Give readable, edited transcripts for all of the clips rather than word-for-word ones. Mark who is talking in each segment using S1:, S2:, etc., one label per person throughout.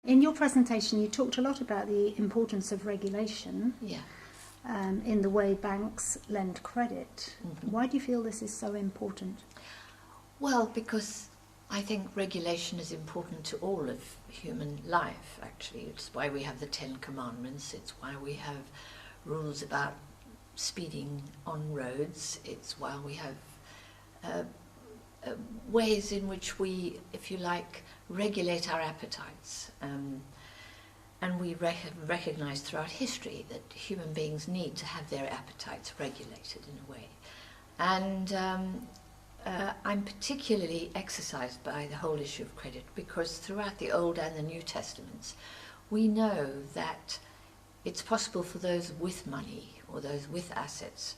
S1: In your presentation, you talked a lot about the importance of regulation in the way banks lend credit. Mm-hmm. Why do you feel this is so important?
S2: Well, because I think regulation is important to all of human life, actually. It's why we have the 10 Commandments. It's why we have rules about speeding on roads. It's why we have ways in which we, if you like, regulate our appetites. And we recognize throughout history that human beings need to have their appetites regulated in a way. And I'm particularly exercised by the whole issue of credit because throughout the Old and the New Testaments, we know that it's possible for those with money or those with assets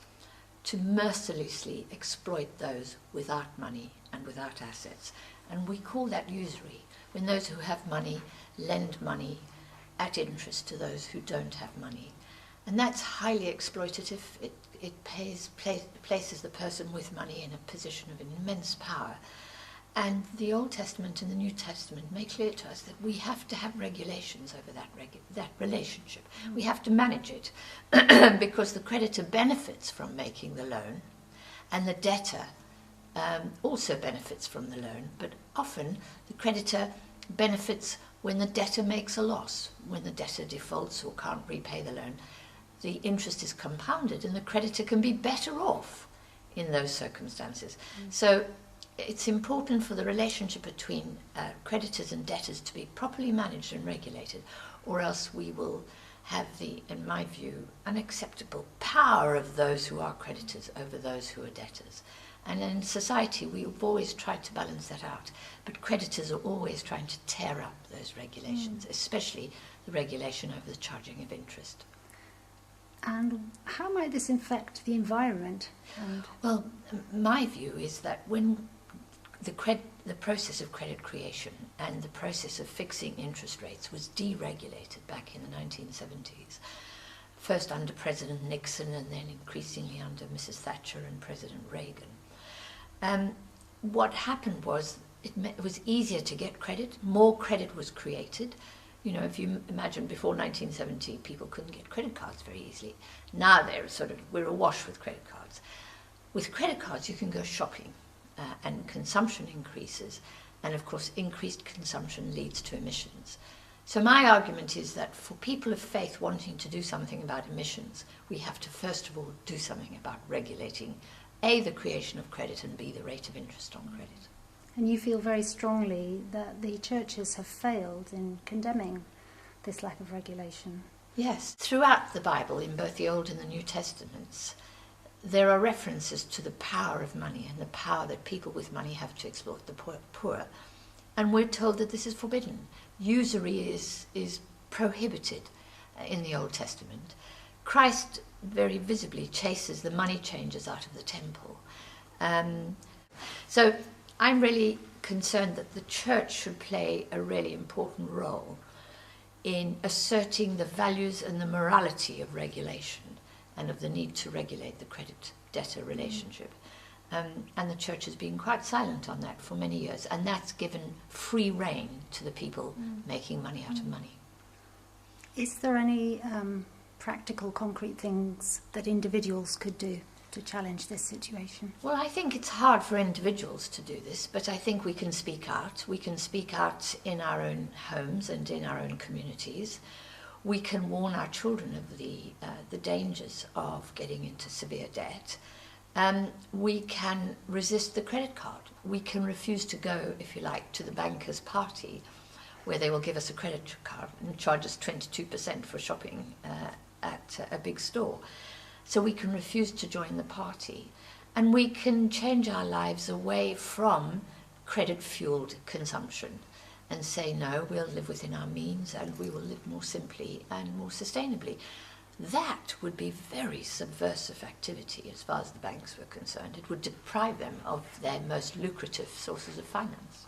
S2: to mercilessly exploit those without money and without assets. And we call that usury, when those who have money lend money at interest to those who don't have money. And that's highly exploitative. It places the person with money in a position of immense power. And the Old Testament and the New Testament make clear to us that we have to have regulations over that relationship. We have to manage it because the creditor benefits from making the loan and the debtor also benefits from the loan, but often the creditor benefits when the debtor makes a loss, when the debtor defaults or can't repay the loan. The interest is compounded and the creditor can be better off in those circumstances. So it's important for the relationship between creditors and debtors to be properly managed and regulated, or else we will have the, in my view, unacceptable power of those who are creditors over those who are debtors. And in society, we've always tried to balance that out. But creditors are always trying to tear up those regulations, especially the regulation over the charging of interest.
S1: And how might this affect the environment?
S2: Well, my view is that when the process of credit creation and the process of fixing interest rates was deregulated back in the 1970s, first under President Nixon and then increasingly under Mrs. Thatcher and President Reagan, what happened was it was easier to get credit, more credit was created. You know, if you imagine before 1970, people couldn't get credit cards very easily. Now we're awash with credit cards. With credit cards, you can go shopping and consumption increases. And of course, increased consumption leads to emissions. So my argument is that for people of faith wanting to do something about emissions, we have to first of all do something about regulating A, the creation of credit, and B, the rate of interest on credit.
S1: And you feel very strongly that the churches have failed in condemning this lack of regulation.
S2: Yes. Throughout the Bible, in both the Old and the New Testaments, there are references to the power of money and the power that people with money have to exploit the poor. And we're told that this is forbidden. Usury is prohibited in the Old Testament. Christ very visibly chases the money changers out of the temple. So I'm really concerned that the church should play a really important role in asserting the values and the morality of regulation and of the need to regulate the credit-debtor relationship. And the church has been quite silent on that for many years, and that's given free rein to the people making money out of money.
S1: Is there any practical, concrete things that individuals could do to challenge this situation?
S2: Well, I think it's hard for individuals to do this, but I think we can speak out. We can speak out in our own homes and in our own communities. We can warn our children of the dangers of getting into severe debt. We can resist the credit card. We can refuse to go, if you like, to the banker's party, where they will give us a credit card and charge us 22% for shopping at a big store. So we can refuse to join the party. And we can change our lives away from credit-fueled consumption and say, no, we'll live within our means and we will live more simply and more sustainably. That would be very subversive activity as far as the banks were concerned. It would deprive them of their most lucrative sources of finance.